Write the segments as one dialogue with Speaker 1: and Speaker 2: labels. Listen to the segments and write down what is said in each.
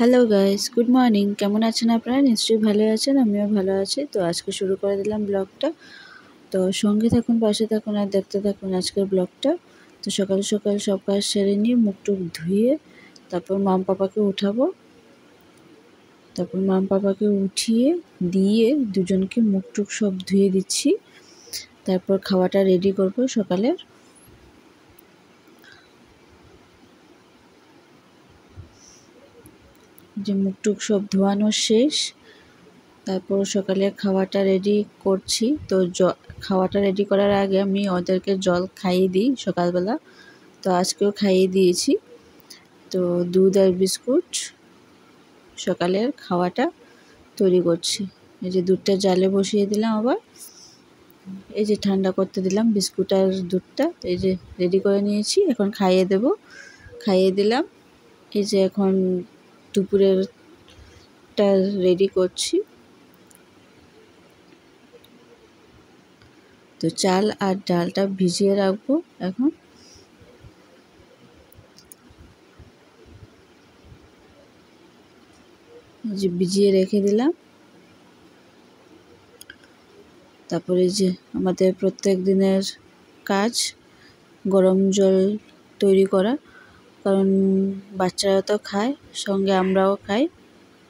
Speaker 1: Hello guys, good morning. কেমন আছেন আপনারা? নিশ্চয়ই ভালো আছেন, আমিও ভালো আছি। তো আজকে শুরু করে দিলাম ব্লগটা। তো সঙ্গে থাকুন, পাশে থাকুন আর দেখতে থাকুন আজকের ব্লগটা। তো সকাল সকাল সব কাজ সেরে নিয়ে মুখ টুক ধুয়ে তারপর মাম পাপাকে উঠাবো। তারপর মাম পাপাকে উঠিয়ে দিয়ে দুজনকে মুখ টুক সব ধুয়ে দিচ্ছি। তারপর খাওয়াটা রেডি করব সকালের। যে মুখ টুক সব ধোয়ানো শেষ, তারপর সকালে খাওয়াটা রেডি করছি। তো খাওয়াটা রেডি করার আগে আমি ওদেরকে জল খাইয়ে দিই সকালবেলা। তো আজকেও খাইয়ে দিয়েছি। তো দুধ আর বিস্কুট সকালের খাওয়াটা তৈরি করছি। এই যে দুধটা জালে বসিয়ে দিলাম, আবার এই যে ঠান্ডা করতে দিলাম বিস্কুট আর দুধটা। এই যে রেডি করে নিয়েছি, এখন খাইয়ে দেব। খাইয়ে দিলাম। এই যে এখন দুপুরেরটা রেডি করছি। তো চাল আর ডালটা ভিজিয়ে রাখবো এখন। যে ভিজিয়ে রেখে দিলাম। তারপরে যে আমাদের প্রত্যেক দিনের কাজ গরম জল তৈরি করা, কারণ বাচ্চারা তো খায়, সঙ্গে আমরাও খাই।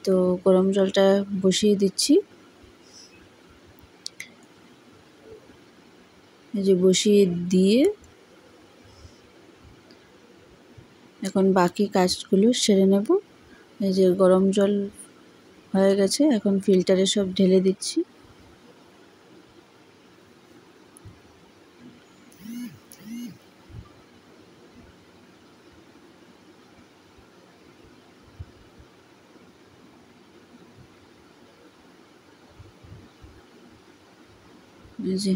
Speaker 1: তো গরম জলটা বসিয়ে দিচ্ছি। এই যে বসিয়ে দিয়ে এখন বাকি কাজগুলো সেরে নেব। এই যে গরম জল হয়ে গেছে, এখন ফিল্টারে সব ঢেলে দিচ্ছি। এই যে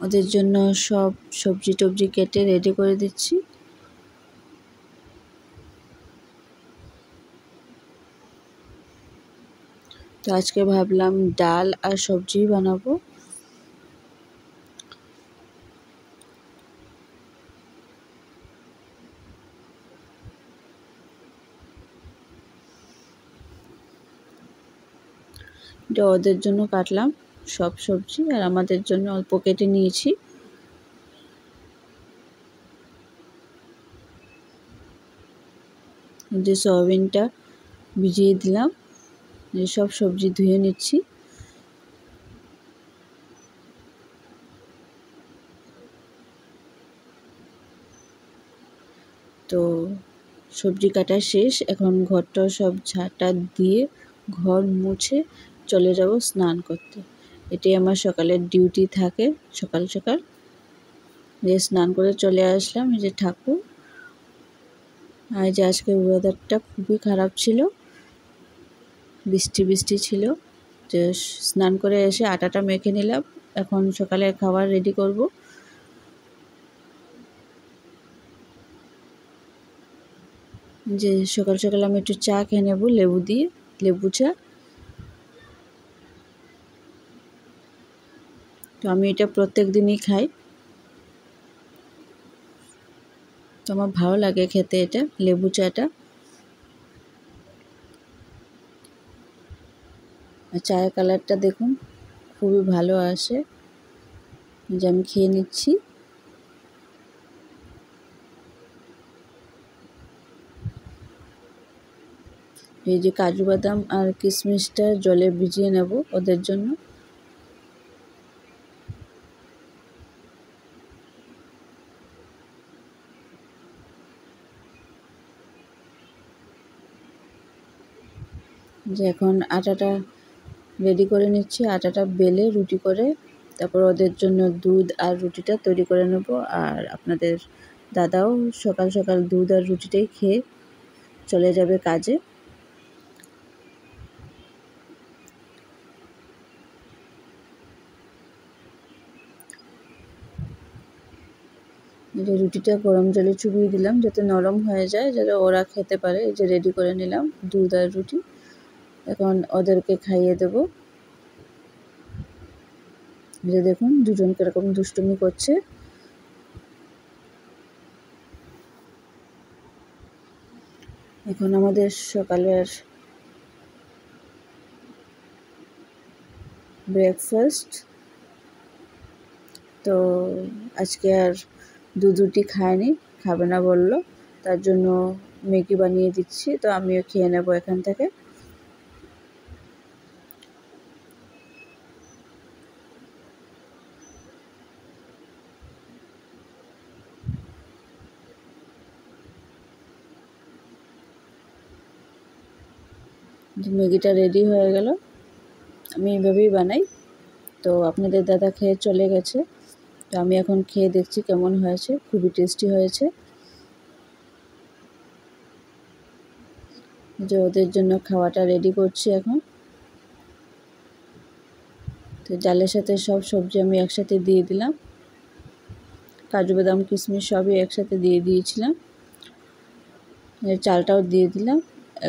Speaker 1: ওদের জন্য সব সবজি টবজি কেটে রেডি করে দিচ্ছি। তো আজকে ভাবলাম ডাল আর সবজি বানাবো। এটা ওদের জন্য কাটলাম সব সবজি, আর আমাদের জন্য অল্প কেটে নিয়েছি। যে সয়াবিনটা ভিজিয়ে দিলাম, যে সব সবজি ধুয়ে নিচ্ছি। তো সবজি কাটা শেষ, এখন ঘরটা সব ঝাঁটা দিয়ে ঘর মুছে চলে যাব স্নান করতে। এটাই আমার সকালের ডিউটি থাকে। সকাল সকাল যে স্নান করে চলে আসলাম। এই যে ঠাকুর, আর যে আজকে ওয়েদারটা খুবই খারাপ ছিল, বৃষ্টি বৃষ্টি ছিল। যে স্নান করে এসে আটাটা মেখে নিলাম, এখন সকালের খাবার রেডি করব। যে সকাল সকাল আমি একটু চা খেয়ে নেব লেবু দিয়ে, লেবু চা। তো আমি এটা প্রত্যেক দিনই খাই, তো আমার ভালো লাগে খেতে এটা, লেবু চাটা। আর চায়ের কালারটা দেখুন খুবই ভালো আসে। যে আমি খেয়ে নিচ্ছি। এই যে কাজু বাদাম আর কিশমিশটা জলে ভিজিয়ে নেব ওদের জন্য। যে এখন আটাটা রেডি করে নিচ্ছি, আটাটা বেলে রুটি করে তারপর ওদের জন্য দুধ আর রুটিটা তৈরি করে নেব। আর আপনাদের দাদাও সকাল সকাল দুধ আর রুটিটাই খেয়ে চলে যাবে কাজে। যে রুটিটা গরম জলে চুবিয়ে দিলাম যাতে নরম হয়ে যায়, যাতে ওরা খেতে পারে। এই যে রেডি করে নিলাম দুধ আর রুটি, এখন ওদেরকে খাইয়ে দেব। যে দেখুন দুজন কিরকম দুষ্টুমি করছে। এখন আমাদের সকালের ব্রেকফাস্ট। তো আজকে আর দুধ রুটি খায়নি, খাবে না বললো, তার জন্য ম্যাগি বানিয়ে দিচ্ছি। তো আমিও খেয়ে নেব এখান থেকে। ম্যাগিটা রেডি হয়ে গেল। আমি এইভাবেই বানাই। তো আপনাদের দাদা খেয়ে চলে গেছে, তো আমি এখন খেয়ে দেখছি কেমন হয়েছে। খুবই টেস্টি হয়েছে। যে ওদের জন্য খাওয়াটা রেডি করছি এখন। তো ডালের সাথে সব সবজি আমি একসাথে দিয়ে দিলাম, কাজু বাদাম কিশমিশ সবই একসাথে দিয়ে দিয়েছিলাম। চালটাও দিয়ে দিলাম।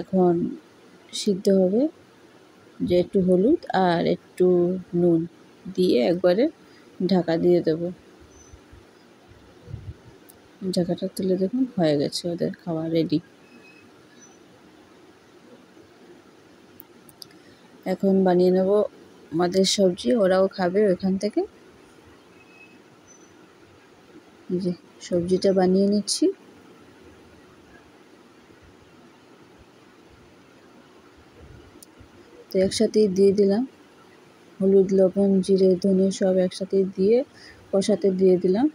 Speaker 1: এখন সিদ্ধ হবে, যে একটু হলুদ আর একটু নুন দিয়ে একবারে ঢাকা দিয়ে দেব। ঢাকাটা তুলে দেখুন হয়ে গেছে, ওদের খাওয়া রেডি। এখন বানিয়ে নেব আমাদের সবজি, ওরাও খাবে ওইখান থেকে। যে সবজিটা বানিয়ে নিচ্ছি। তো একসাথেই দিয়ে দিলাম হলুদ, লবণ, জিরে, ধনে সব একসাথে দিয়ে কষাতে দিয়ে দিলাম।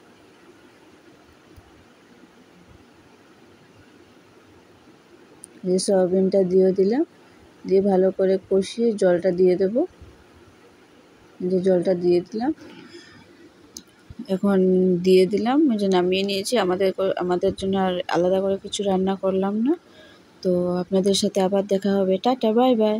Speaker 1: যে সয়াবিনটা দিয়ে দিলাম, দিয়ে ভালো করে কষিয়ে জলটা দিয়ে দেব। যে জলটা দিয়ে দিলাম, এখন দিয়ে দিলাম। যে নামিয়ে নিয়েছি, আমাদের জন্য আর আলাদা করে কিছু রান্না করলাম না। তো আপনাদের সাথে আবার দেখা হবে। Tata, bye bye.